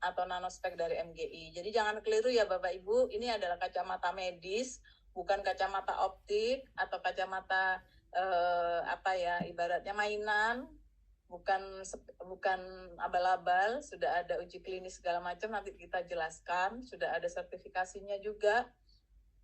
atau nanospek dari MGI. Jadi jangan keliru ya Bapak Ibu, ini adalah kacamata medis, bukan kacamata optik atau kacamata ibaratnya mainan, bukan abal-abal. Sudah ada uji klinis segala macam, nanti kita jelaskan, sudah ada sertifikasinya juga,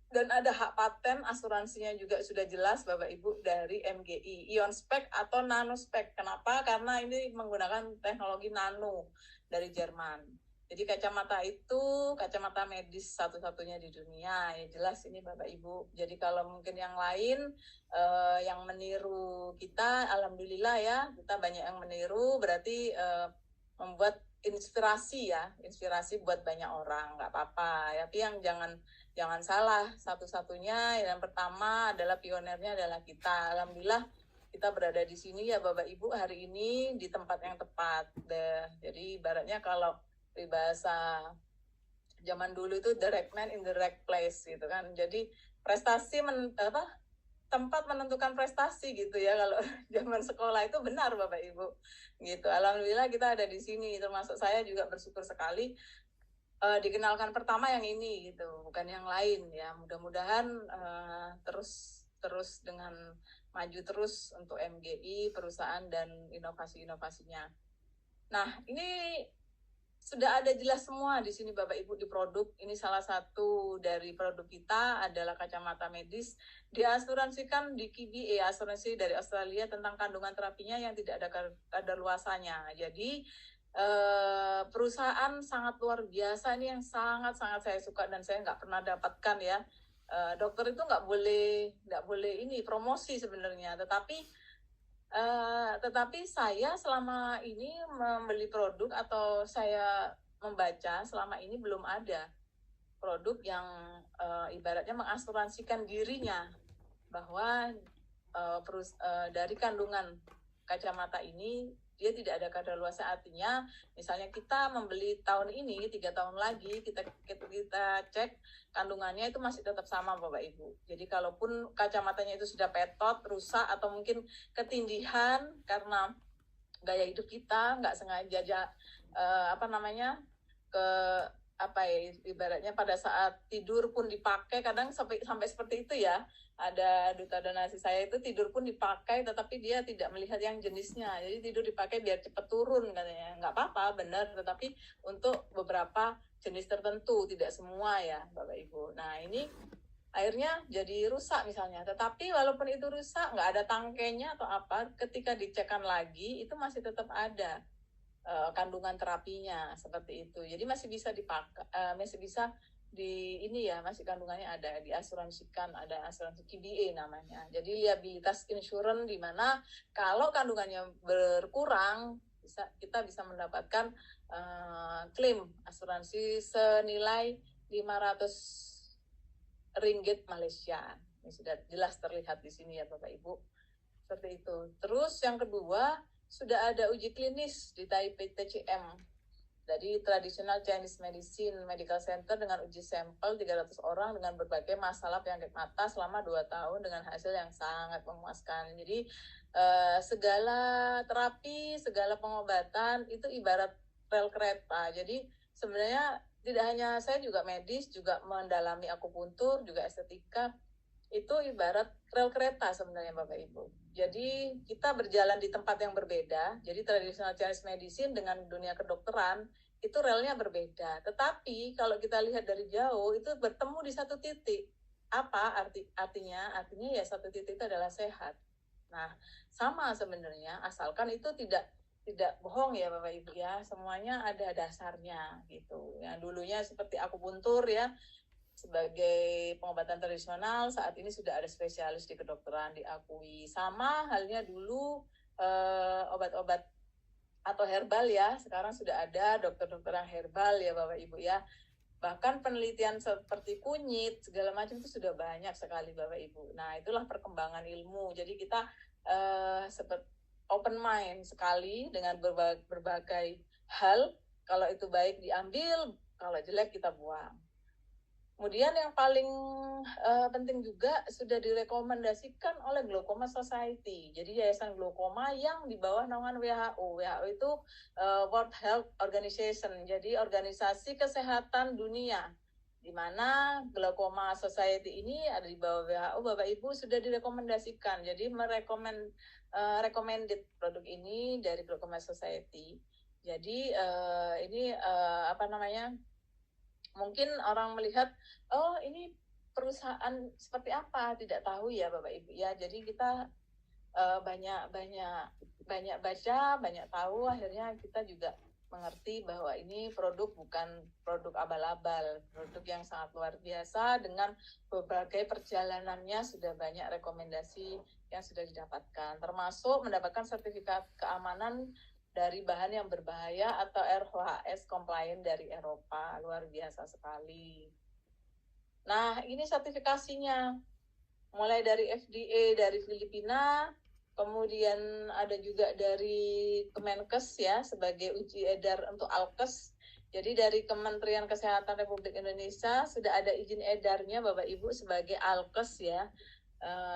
dan ada hak paten, asuransinya juga sudah jelas Bapak Ibu dari MGI, Ionspec atau nanospec. Kenapa? Karena ini menggunakan teknologi nano dari Jerman. Jadi kacamata itu kacamata medis satu-satunya di dunia, ya jelas ini Bapak Ibu. Jadi kalau mungkin yang lain yang meniru kita, alhamdulillah ya, kita banyak yang meniru, berarti membuat inspirasi buat banyak orang, nggak apa-apa. Tapi yang jangan salah, satu-satunya yang pertama adalah pionernya adalah kita. Alhamdulillah kita berada di sini ya Bapak Ibu hari ini di tempat yang tepat. Jadi ibaratnya kalau bahasa zaman dulu itu the right man in the right place gitu kan. Jadi prestasi tempat menentukan prestasi gitu ya kalau zaman sekolah itu, benar Bapak Ibu gitu. Alhamdulillah kita ada di sini, termasuk saya juga bersyukur sekali dikenalkan pertama yang ini gitu, bukan yang lain ya. Mudah-mudahan terus dengan maju terus untuk MGI, perusahaan dan inovasi-inovasinya. Nah, ini sudah ada jelas semua di sini Bapak Ibu di produk. Ini salah satu dari produk kita adalah kacamata medis. Diasuransikan di KBA, asuransi dari Australia tentang kandungan terapinya yang tidak ada kadaluarsanya. Jadi perusahaan sangat luar biasa ini yang sangat-sangat saya suka dan saya nggak pernah dapatkan ya. Dokter itu nggak boleh ini promosi sebenarnya, tetapi saya selama ini membeli produk atau saya membaca selama ini belum ada produk yang ibaratnya mengasuransikan dirinya bahwa dari kandungan kacamata ini dia tidak ada kadaluarsa. Artinya misalnya kita membeli tahun ini, 3 tahun lagi kita cek kandungannya itu masih tetap sama Bapak Ibu. Jadi kalaupun kacamatanya itu sudah petot, rusak atau mungkin ketindihan karena gaya hidup kita nggak sengaja ibaratnya pada saat tidur pun dipakai, kadang sampai seperti itu ya. Ada duta donasi saya itu tidur pun dipakai, tetapi dia tidak melihat yang jenisnya. Jadi tidur dipakai biar cepat turun katanya. Nggak apa-apa, benar. Tetapi untuk beberapa jenis tertentu, tidak semua ya Bapak Ibu. Nah ini akhirnya jadi rusak misalnya. Tetapi walaupun itu rusak, nggak ada tangkainya atau apa, ketika dicekkan lagi itu masih tetap ada kandungan terapinya seperti itu. Jadi masih bisa dipakai, masih bisa masih kandungannya ada, diasuransikan, ada asuransi KBA namanya. Jadi liabilitas insurance, di mana kalau kandungannya berkurang kita bisa mendapatkan klaim asuransi senilai 500 ringgit Malaysia. Ini sudah jelas terlihat di sini ya Bapak Ibu. Seperti itu. Terus yang kedua, sudah ada uji klinis di Taipei TCM. Jadi Traditional Chinese Medicine Medical Center dengan uji sampel 300 orang dengan berbagai masalah penyakit mata selama 2 tahun dengan hasil yang sangat memuaskan. Jadi segala terapi, segala pengobatan itu ibarat rel kereta. Jadi sebenarnya tidak hanya saya juga medis, juga mendalami akupuntur, juga estetika. Itu ibarat rel kereta sebenarnya Bapak Ibu. Jadi kita berjalan di tempat yang berbeda. Jadi traditional Chinese medicine dengan dunia kedokteran itu relnya berbeda. Tetapi kalau kita lihat dari jauh itu bertemu di satu titik. Apa artinya? Artinya ya satu titik itu adalah sehat. Nah, sama sebenarnya, asalkan itu tidak bohong ya Bapak Ibu ya. Semuanya ada dasarnya gitu. Yang dulunya seperti akupuntur ya, sebagai pengobatan tradisional, saat ini sudah ada spesialis di kedokteran diakui. Sama halnya dulu obat-obat atau herbal ya, sekarang sudah ada dokter-dokter yang herbal ya Bapak Ibu ya. Bahkan penelitian seperti kunyit segala macam itu sudah banyak sekali Bapak Ibu. Nah itulah perkembangan ilmu. Jadi kita seperti open mind sekali dengan berbagai hal. Kalau itu baik diambil, kalau jelek kita buang. Kemudian yang paling penting juga sudah direkomendasikan oleh Glaucoma Society. Jadi Yayasan Glaukoma yang di bawah naungan WHO. WHO itu World Health Organization, jadi organisasi kesehatan dunia, di mana Glaucoma Society ini ada di bawah WHO. Bapak Ibu sudah direkomendasikan, jadi recommended produk ini dari Glaucoma Society. Jadi ini apa namanya? Mungkin orang melihat, oh ini perusahaan seperti apa, tidak tahu ya Bapak Ibu ya. Jadi kita banyak baca, banyak tahu, akhirnya kita juga mengerti bahwa ini produk bukan produk abal-abal, produk yang sangat luar biasa dengan berbagai perjalanannya, sudah banyak rekomendasi yang sudah didapatkan, termasuk mendapatkan sertifikat keamanan dari bahan yang berbahaya atau RoHS compliant dari Eropa. Luar biasa sekali. Nah, ini sertifikasinya. Mulai dari FDA dari Filipina, kemudian ada juga dari Kemenkes ya sebagai uji edar untuk Alkes. Jadi dari Kementerian Kesehatan Republik Indonesia sudah ada izin edarnya Bapak Ibu sebagai Alkes ya.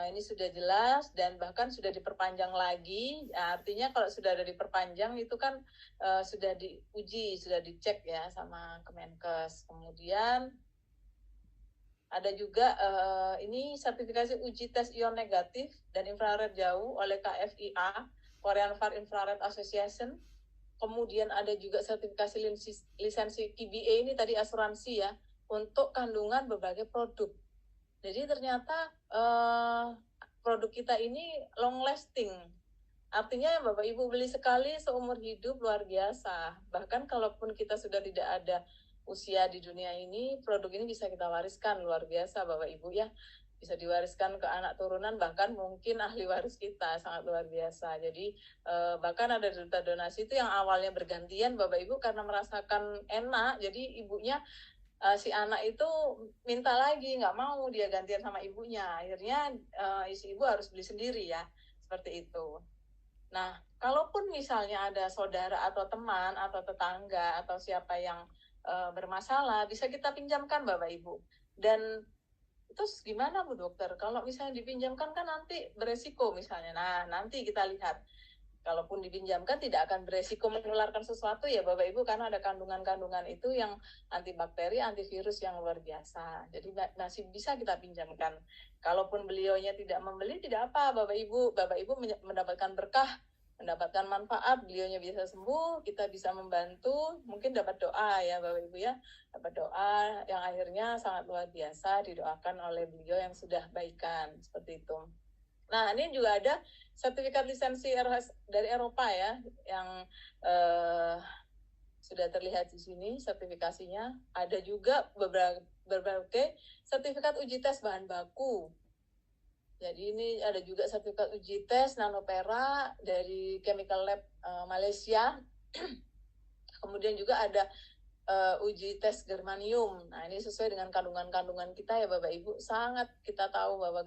Ini sudah jelas dan bahkan sudah diperpanjang lagi. Artinya kalau sudah ada diperpanjang itu kan sudah diuji, sudah dicek ya sama Kemenkes. Kemudian ada juga ini sertifikasi uji tes ion negatif dan infrared jauh oleh KFIA, Korean Far Infrared Association. Kemudian ada juga sertifikasi lisensi KBA, ini tadi asuransi ya, untuk kandungan berbagai produk. Jadi ternyata produk kita ini long lasting. Artinya Bapak Ibu beli sekali seumur hidup, luar biasa. Bahkan kalaupun kita sudah tidak ada usia di dunia ini, produk ini bisa kita wariskan, luar biasa Bapak Ibu ya. Bisa diwariskan ke anak turunan, bahkan mungkin ahli waris kita, sangat luar biasa. Jadi bahkan ada duta donasi itu yang awalnya bergantian Bapak Ibu karena merasakan enak, jadi ibunya si anak itu minta lagi, nggak mau dia gantian sama ibunya, akhirnya si ibu harus beli sendiri ya, seperti itu. Nah, kalaupun misalnya ada saudara atau teman atau tetangga atau siapa yang bermasalah, bisa kita pinjamkan Bapak Ibu. Dan terus gimana Bu Dokter? Kalau misalnya dipinjamkan kan nanti beresiko misalnya. Nah, nanti kita lihat. Kalaupun dipinjamkan tidak akan beresiko menularkan sesuatu ya Bapak Ibu, karena ada kandungan-kandungan itu yang antibakteri, antivirus yang luar biasa. Jadi masih bisa kita pinjamkan. Kalaupun beliaunya tidak membeli, tidak apa Bapak Ibu. Bapak Ibu mendapatkan berkah, mendapatkan manfaat, beliaunya bisa sembuh, kita bisa membantu, mungkin dapat doa ya Bapak Ibu ya. Dapat doa yang akhirnya sangat luar biasa didoakan oleh beliau yang sudah baikan, seperti itu. Nah, ini juga ada sertifikat lisensi dari Eropa ya, yang sudah terlihat di sini sertifikasinya. Ada juga berbagai sertifikat uji tes bahan baku. Jadi ini ada juga sertifikat uji tes nanopera dari Chemical Lab Malaysia. Kemudian juga ada uji tes germanium. Nah, ini sesuai dengan kandungan-kandungan kita ya Bapak Ibu. Sangat kita tahu bahwa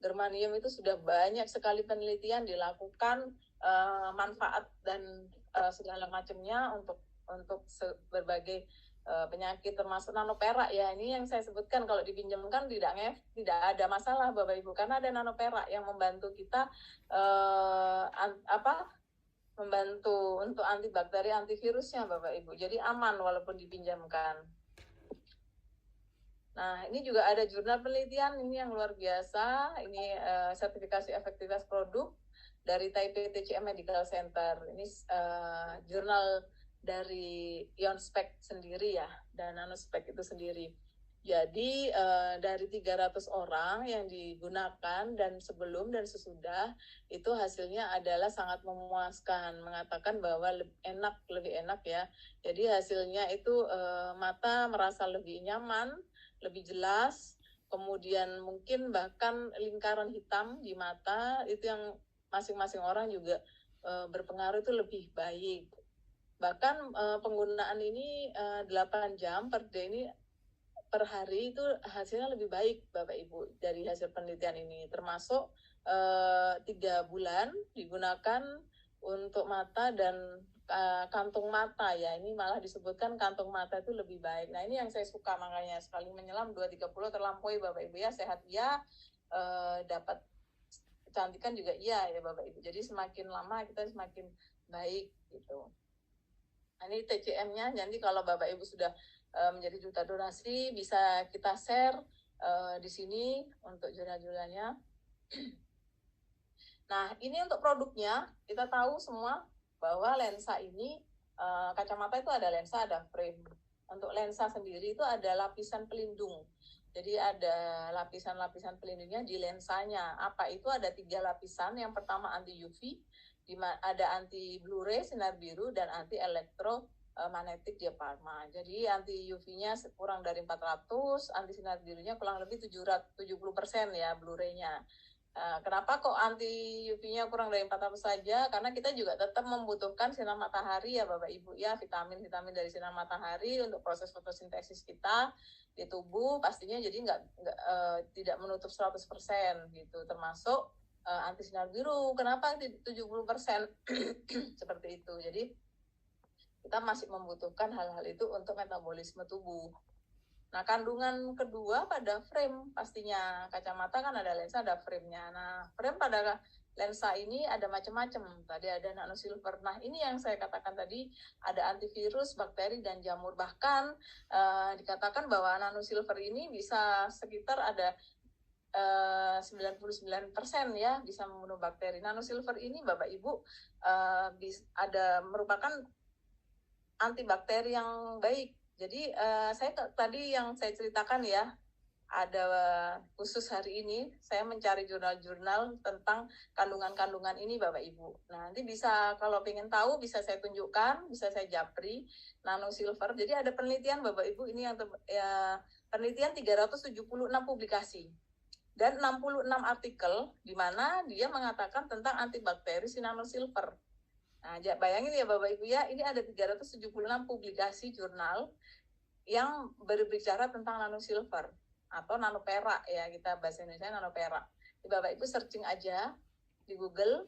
germanium itu sudah banyak sekali penelitian dilakukan, manfaat dan segala macamnya untuk berbagai penyakit, termasuk nanoperak ya. Ini yang saya sebutkan, kalau dipinjamkan tidak ada masalah Bapak Ibu, karena ada nanoperak yang membantu kita membantu untuk antibakteri, antivirusnya Bapak Ibu. Jadi aman walaupun dipinjamkan. Nah, ini juga ada jurnal penelitian ini yang luar biasa. Ini sertifikasi efektivitas produk dari Taipei TCM Medical Center. Ini jurnal dari Ionspec sendiri ya, dan Nanospec itu sendiri. Jadi dari 300 orang yang digunakan dan sebelum dan sesudah itu hasilnya adalah sangat memuaskan, mengatakan bahwa lebih enak ya. Jadi hasilnya itu mata merasa lebih nyaman, lebih jelas, kemudian mungkin bahkan lingkaran hitam di mata itu yang masing-masing orang juga berpengaruh itu lebih baik. Bahkan penggunaan ini 8 jam per day ini per hari itu hasilnya lebih baik Bapak Ibu dari hasil penelitian ini, termasuk 3 bulan digunakan untuk mata dan kantung mata ya, ini malah disebutkan kantung mata itu lebih baik. Nah ini yang saya suka, makanya sekali menyelam 2-3 pulau terlampaui Bapak Ibu ya, sehat ya, dapat kecantikan juga iya ya Bapak Ibu. Jadi semakin lama kita semakin baik gitu. Nah, ini TCM-nya, jadi kalau Bapak Ibu sudah menjadi duta donasi bisa kita share di sini untuk jurnal-jurnalnya. Nah ini untuk produknya, kita tahu semua bahwa lensa ini kacamata itu ada lensa, ada frame. Untuk lensa sendiri itu ada lapisan pelindung. Jadi ada lapisan-lapisan pelindungnya di lensanya. Apa itu? Ada 3 lapisan. Yang pertama anti UV, ada anti Blu-ray sinar biru dan anti elektromagnetik diaphragma. Jadi anti UV-nya kurang dari 400, anti sinar birunya kurang lebih 70% ya Blu-ray-nya. Kenapa kok anti UV-nya kurang dari 400 saja? Karena kita juga tetap membutuhkan sinar matahari ya Bapak Ibu ya, vitamin-vitamin dari sinar matahari untuk proses fotosintesis kita di tubuh pastinya, jadi tidak menutup 100% gitu, termasuk anti sinar biru. Kenapa 70%? Seperti itu. Jadi kita masih membutuhkan hal-hal itu untuk metabolisme tubuh. Nah, kandungan kedua pada frame pastinya. Kacamata kan ada lensa, ada frame-nya. Nah, frame pada lensa ini ada macam-macam. Tadi ada nanosilver. Nah, ini yang saya katakan tadi, ada antivirus, bakteri, dan jamur. Bahkan dikatakan bahwa nanosilver ini bisa sekitar ada 99% ya bisa membunuh bakteri. Nanosilver ini Bapak Ibu merupakan antibakteri yang baik. Jadi tadi yang saya ceritakan ya, ada khusus hari ini saya mencari jurnal-jurnal tentang kandungan-kandungan ini Bapak Ibu. Nah, nanti bisa kalau pengen tahu bisa saya tunjukkan, bisa saya japri nanosilver. Jadi ada penelitian Bapak Ibu ini yang penelitian 376 publikasi dan 66 artikel di mana dia mengatakan tentang antibakteri si nanosilver. Nah, bayangin ya Bapak Ibu ya, ini ada 376 publikasi jurnal yang berbicara tentang nanosilver atau nanoperak ya, kita bahasa Indonesia nanoperak. Jadi Bapak Ibu searching aja di Google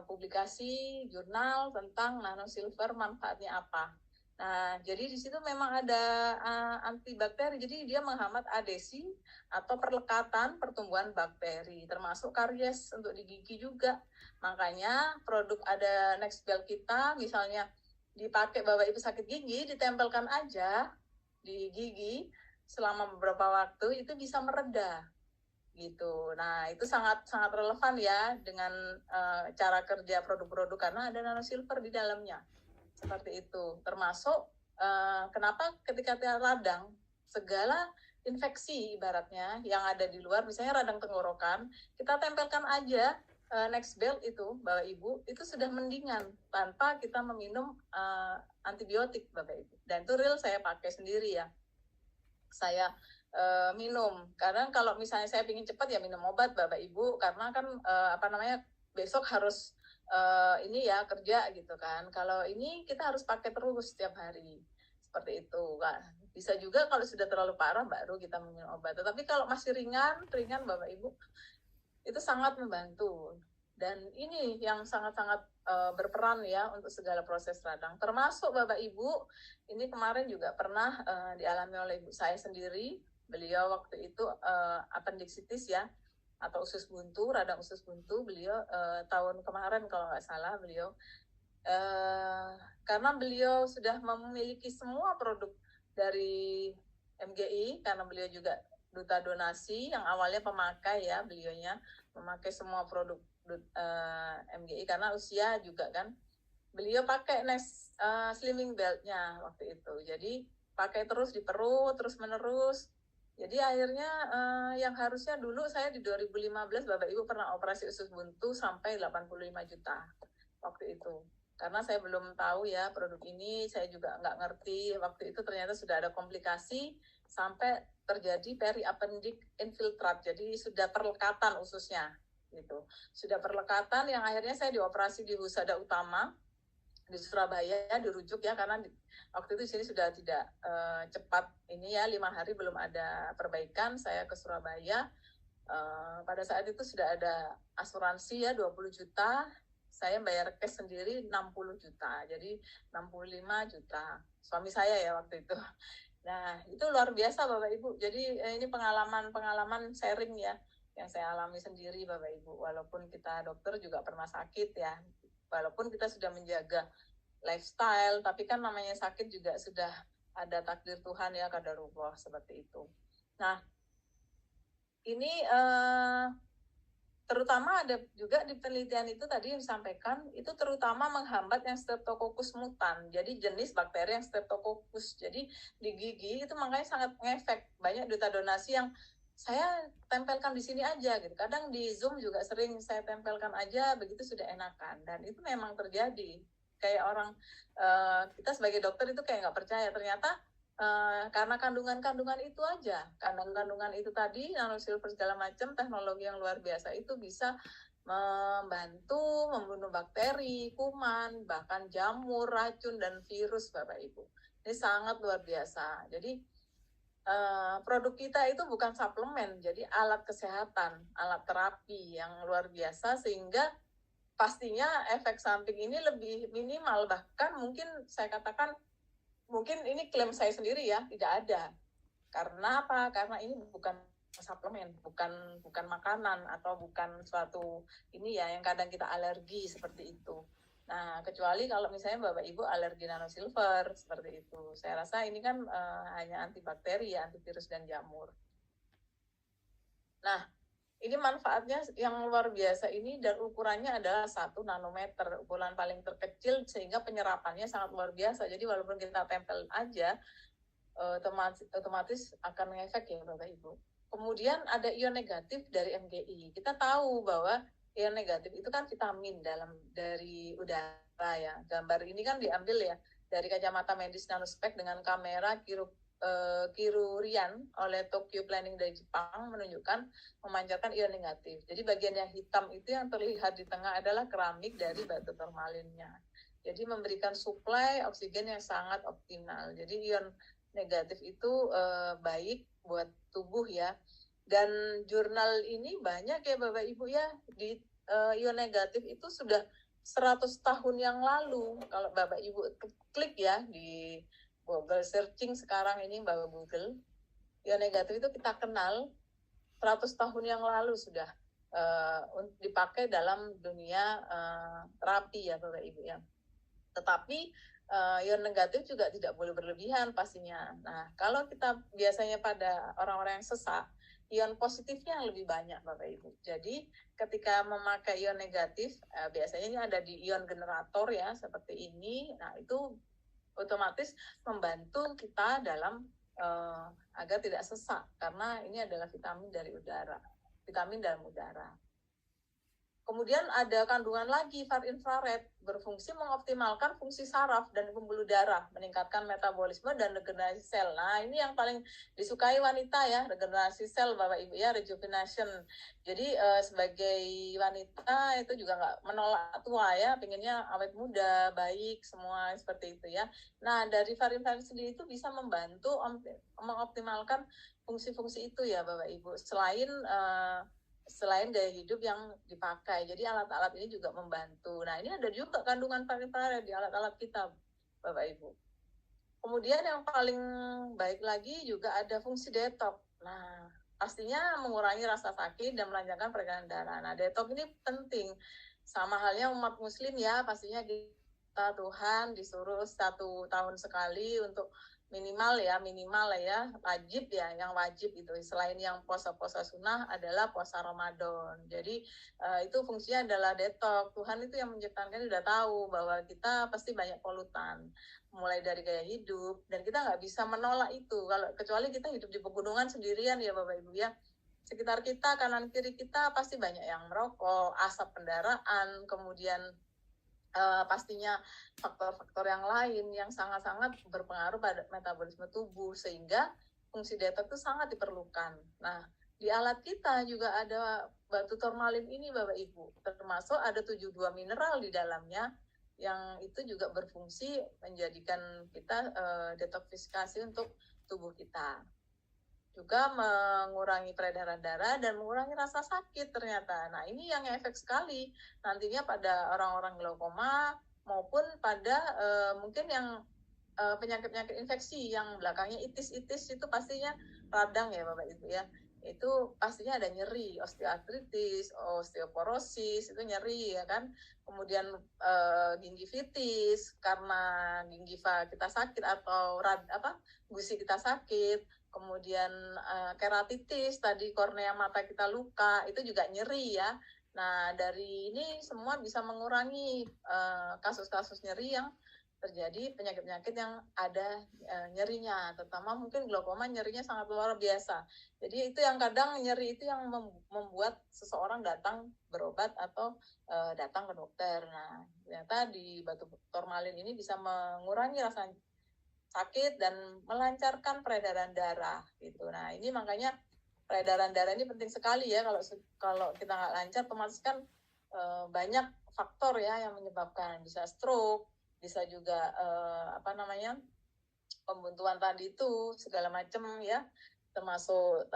publikasi jurnal tentang nanosilver manfaatnya apa. Nah, jadi di situ memang ada antibakteri, jadi dia menghambat adesi atau perlekatan pertumbuhan bakteri, termasuk karies untuk di gigi juga. Makanya produk ada Nextbel kita, misalnya dipakai Bapak Ibu sakit gigi, ditempelkan aja di gigi selama beberapa waktu, itu bisa mereda gitu. Nah, itu sangat sangat relevan ya dengan cara kerja produk-produk karena ada nanosilver di dalamnya. Seperti itu. Termasuk kenapa ketika kita radang, segala infeksi ibaratnya yang ada di luar, misalnya radang tenggorokan, kita tempelkan aja Nextbel itu, Bapak Ibu, itu sudah mendingan tanpa kita meminum antibiotik, Bapak Ibu. Dan itu real saya pakai sendiri ya. Saya minum. Karena kalau misalnya saya ingin cepat ya minum obat, Bapak Ibu, karena kan besok harus ini ya kerja gitu kan. Kalau ini kita harus pakai terus setiap hari seperti itu kan. Bisa juga kalau sudah terlalu parah baru kita minum obat. Tetapi kalau masih ringan Bapak Ibu, itu sangat membantu. Dan ini yang sangat-sangat berperan ya untuk segala proses radang. Termasuk Bapak Ibu, ini kemarin juga pernah dialami oleh ibu saya sendiri. Beliau waktu itu appendicitis ya, atau usus buntu, radang usus buntu. Beliau tahun kemarin kalau nggak salah beliau, karena beliau sudah memiliki semua produk dari MGI, karena beliau juga duta donasi yang awalnya pemakai ya, beliaunya memakai semua produk MGI karena usia juga kan. Beliau pakai slimming beltnya waktu itu, jadi pakai terus di perut terus menerus. Jadi akhirnya yang harusnya dulu saya di 2015 Bapak Ibu pernah operasi usus buntu sampai 85 juta waktu itu. Karena saya belum tahu ya produk ini, saya juga nggak ngerti. Waktu itu ternyata sudah ada komplikasi sampai terjadi periappendic infiltrat. Jadi sudah perlekatan ususnya gitu. Sudah perlekatan yang akhirnya saya dioperasi di Husada Utama di Surabaya, dirujuk ya karena waktu itu di sini sudah tidak cepat ini ya, 5 hari belum ada perbaikan. Saya ke Surabaya, pada saat itu sudah ada asuransi ya 20 juta, saya bayar cash sendiri 60 juta, jadi 65 juta. Suami saya ya waktu itu. Nah, itu luar biasa Bapak Ibu. Jadi ini pengalaman sharing ya, yang saya alami sendiri Bapak Ibu. Walaupun kita dokter juga pernah sakit ya, walaupun kita sudah menjaga lifestyle, tapi kan namanya sakit juga sudah ada takdir Tuhan ya, qadarullah seperti itu. Nah, ini terutama ada juga di penelitian itu tadi yang disampaikan, itu terutama menghambat yang Streptococcus mutan, jadi jenis bakteri yang Streptococcus. Jadi di gigi itu makanya sangat ngefek. Banyak duta donasi yang saya tempelkan di sini aja gitu. Kadang di Zoom juga sering saya tempelkan aja, begitu sudah enakan. Dan itu memang terjadi. Kayak orang, kita sebagai dokter itu kayak nggak percaya, ternyata karena kandungan-kandungan itu aja, kandungan-kandungan itu tadi, nanosilver segala macam, teknologi yang luar biasa itu bisa membantu membunuh bakteri, kuman, bahkan jamur, racun, dan virus Bapak Ibu. Ini sangat luar biasa. Jadi produk kita itu bukan suplemen, jadi alat kesehatan, alat terapi yang luar biasa, sehingga pastinya efek samping ini lebih minimal, bahkan mungkin saya katakan, mungkin ini klaim saya sendiri ya, tidak ada. Karena apa? Karena ini bukan suplemen, bukan makanan atau bukan suatu ini ya yang kadang kita alergi seperti itu. Nah, kecuali kalau misalnya Bapak Ibu alergi nanosilver seperti itu. Saya rasa ini kan hanya antibakteri ya, antivirus dan jamur. Nah, ini manfaatnya yang luar biasa ini, dan ukurannya adalah 1 nanometer, ukuran paling terkecil, sehingga penyerapannya sangat luar biasa. Jadi walaupun kita tempel aja, otomatis akan mengefek ya Bapak Ibu. Kemudian ada ion negatif dari MGI. Kita tahu bahwa ion negatif itu kan vitamin dari udara ya. Gambar ini kan diambil ya dari kacamata medis nanospek dengan kamera Kirurian oleh Tokyo Planning dari Jepang, menunjukkan memancarkan ion negatif. Jadi bagian yang hitam itu yang terlihat di tengah adalah keramik dari batu turmalinnya. Jadi memberikan suplai oksigen yang sangat optimal. Jadi ion negatif itu baik buat tubuh ya. Dan jurnal ini banyak ya Bapak Ibu ya, di ion negatif itu sudah 100 tahun yang lalu. Kalau Bapak Ibu klik ya di Google searching sekarang ini Bapak Google, ion negatif itu kita kenal 100 tahun yang lalu sudah dipakai dalam dunia terapi ya Bapak Ibu ya. Tetapi ion negatif juga tidak boleh berlebihan pastinya. Nah, kalau kita biasanya pada orang-orang yang sesak, ion positifnya yang lebih banyak Bapak Ibu. Jadi ketika memakai ion negatif, biasanya ini ada di ion generator ya, seperti ini. Nah, itu otomatis membantu kita dalam agar tidak sesak, karena ini adalah vitamin dari udara, vitamin dalam udara. Kemudian ada kandungan lagi far infrared, berfungsi mengoptimalkan fungsi saraf dan pembuluh darah, meningkatkan metabolisme dan regenerasi sel. Nah, ini yang paling disukai wanita ya, regenerasi sel Bapak Ibu ya, rejuvenation. Jadi sebagai wanita itu juga nggak menolak tua ya, pengennya awet muda, baik, semua seperti itu ya. Nah, dari far infrared sendiri itu bisa membantu mengoptimalkan fungsi-fungsi itu ya Bapak Ibu. Selain gaya hidup yang dipakai, jadi alat-alat ini juga membantu. Nah, ini ada juga kandungan far infrared di alat-alat kita Bapak Ibu. Kemudian yang paling baik lagi juga ada fungsi detox. Nah, pastinya mengurangi rasa sakit dan melancarkan peredaran darah. Nah, detox ini penting, sama halnya umat muslim ya, pastinya kita Tuhan disuruh 1 tahun sekali untuk minimal ya, wajib ya, yang wajib itu selain yang puasa-puasa sunnah adalah puasa Ramadan. Jadi itu fungsinya adalah detox. Tuhan itu yang menciptakan sudah tahu bahwa kita pasti banyak polutan, mulai dari gaya hidup, dan kita nggak bisa menolak itu kalau kecuali kita hidup di pegunungan sendirian ya Bapak Ibu ya. Sekitar kita, kanan kiri kita pasti banyak yang merokok, asap kendaraan, kemudian pastinya faktor-faktor yang lain yang sangat-sangat berpengaruh pada metabolisme tubuh, sehingga fungsi detox itu sangat diperlukan. Nah, di alat kita juga ada batu turmalin ini Bapak Ibu, termasuk ada 72 mineral di dalamnya yang itu juga berfungsi menjadikan kita detoksifikasi untuk tubuh kita. juga mengurangi peredaran darah dan mengurangi rasa sakit ternyata. Nah, ini yang efek sekali nantinya pada orang-orang glaukoma maupun pada mungkin yang penyakit-penyakit infeksi yang belakangnya itis-itis itu pastinya radang ya Bapak Ibu ya. Itu pastinya ada nyeri, osteoartritis, osteoporosis itu nyeri ya kan. Kemudian gingivitis karena gingiva kita sakit atau gusi kita sakit. Kemudian keratitis tadi kornea mata kita luka itu juga nyeri ya. Nah, dari ini semua bisa mengurangi kasus-kasus nyeri yang terjadi, penyakit-penyakit yang ada nyerinya, terutama mungkin glaukoma nyerinya sangat luar biasa. Jadi itu yang kadang nyeri itu yang membuat seseorang datang berobat atau datang ke dokter. Nah, ternyata di batu turmalin ini bisa mengurangi rasa sakit dan melancarkan peredaran darah gitu. Nah, ini makanya peredaran darah ini penting sekali ya. Kalau kita nggak lancar, otomatis kan banyak faktor ya yang menyebabkan, bisa stroke, bisa juga pembuntuan tadi itu segala macam ya, termasuk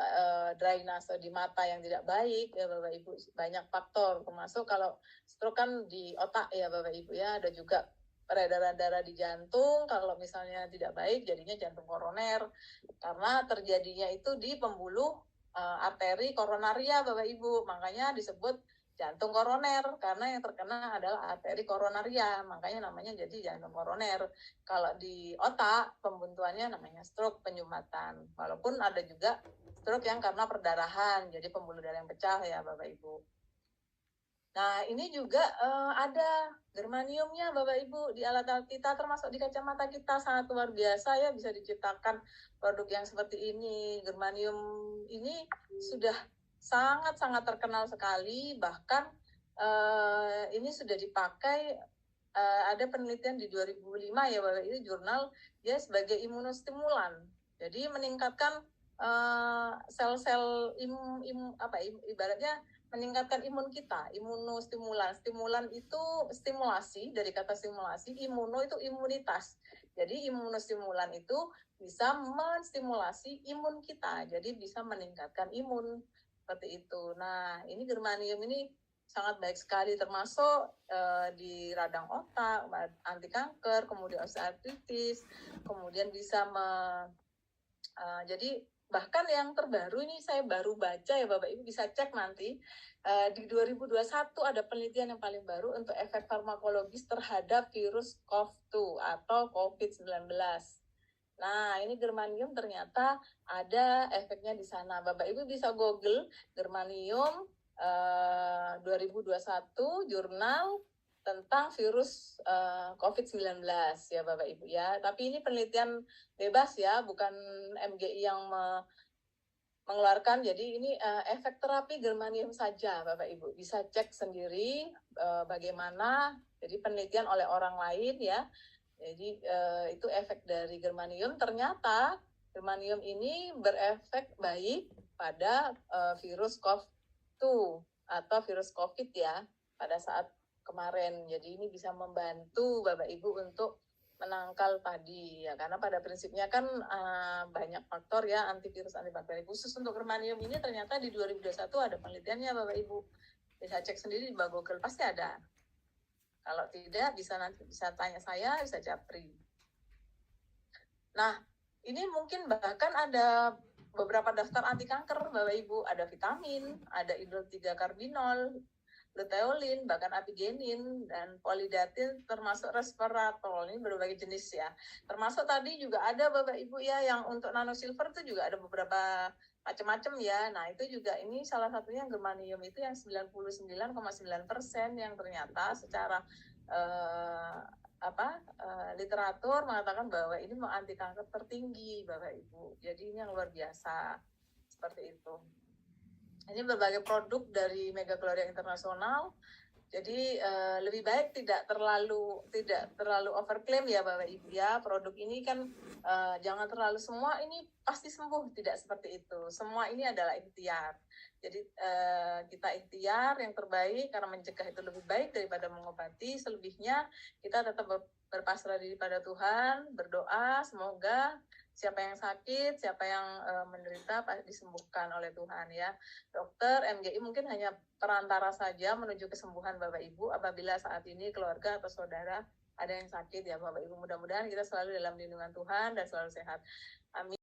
drainase di mata yang tidak baik ya Bapak Ibu, banyak faktor, termasuk kalau stroke kan di otak ya Bapak Ibu ya, ada juga peredaran darah di jantung, kalau misalnya tidak baik jadinya jantung koroner karena terjadinya itu di pembuluh arteri koronaria Bapak Ibu, makanya disebut jantung koroner karena yang terkena adalah arteri koronaria, makanya namanya jadi jantung koroner. Kalau di otak pembuntuannya namanya stroke penyumbatan, walaupun ada juga stroke yang karena perdarahan, jadi pembuluh darah yang pecah ya Bapak Ibu. Nah, ini juga ada germaniumnya Bapak Ibu di alat-alat kita, termasuk di kacamata kita, sangat luar biasa ya bisa diciptakan produk yang seperti ini. Germanium ini sudah sangat-sangat terkenal sekali, bahkan ini sudah dipakai, ada penelitian di 2005 ya Bapak Ibu, jurnal dia sebagai imunostimulan. Jadi meningkatkan sel-sel ibaratnya meningkatkan imun kita, imunostimulan. Stimulan itu stimulasi, dari kata stimulasi, imuno itu imunitas. Jadi imunostimulan itu bisa menstimulasi imun kita, jadi bisa meningkatkan imun, seperti itu. Nah, ini germanium ini sangat baik sekali, termasuk di radang otak, anti kanker, kemudian osteoartritis, kemudian bisa jadi bahkan yang terbaru ini saya baru baca ya Bapak Ibu, bisa cek nanti di 2021 ada penelitian yang paling baru untuk efek farmakologis terhadap virus COVID-2 atau COVID-19. Nah, ini germanium ternyata ada efeknya di sana. Bapak Ibu bisa Google germanium 2021 jurnal tentang virus COVID-19 ya Bapak Ibu ya. Tapi ini penelitian bebas ya, bukan MGI yang mengeluarkan. Jadi ini efek terapi germanium saja Bapak Ibu. Bisa cek sendiri bagaimana, jadi penelitian oleh orang lain ya. Jadi itu efek dari germanium. Ternyata germanium ini berefek baik pada virus COVID-2 atau virus COVID ya, pada saat kemarin. Jadi ini bisa membantu Bapak Ibu untuk menangkal tadi ya, karena pada prinsipnya kan banyak faktor ya, antivirus antibakteri. Khusus untuk germanium ini ternyata di 2021 ada penelitiannya Bapak Ibu. Bisa cek sendiri di Google, pasti ada. Kalau tidak bisa tanya saya, bisa japri. Nah, ini mungkin bahkan ada beberapa daftar anti kanker Bapak Ibu, ada vitamin, ada indol 3 karbinol, luteolin, bahkan apigenin, dan polidatin, termasuk resveratrol. Ini berbagai jenis ya. Termasuk tadi juga ada Bapak Ibu ya, yang untuk nanosilver itu juga ada beberapa macam-macam ya. Nah, itu juga ini salah satunya germanium itu yang 99,9% yang ternyata secara literatur mengatakan bahwa ini anti kanker tertinggi Bapak Ibu. Jadi ini yang luar biasa. Seperti itu. Ini berbagai produk dari Mega Gloria Internasional. Jadi lebih baik tidak terlalu overklaim ya Bapak Ibu ya. Produk ini kan jangan terlalu semua ini pasti sembuh, tidak seperti itu. Semua ini adalah ikhtiar. Jadi kita ikhtiar yang terbaik, karena mencegah itu lebih baik daripada mengobati. Selebihnya kita tetap berpasrah diri pada Tuhan, berdoa semoga siapa yang sakit, siapa yang menderita disembuhkan oleh Tuhan ya. Dokter MGI mungkin hanya perantara saja menuju kesembuhan Bapak Ibu apabila saat ini keluarga atau saudara ada yang sakit ya Bapak Ibu. Mudah-mudahan kita selalu dalam lindungan Tuhan dan selalu sehat. Amin.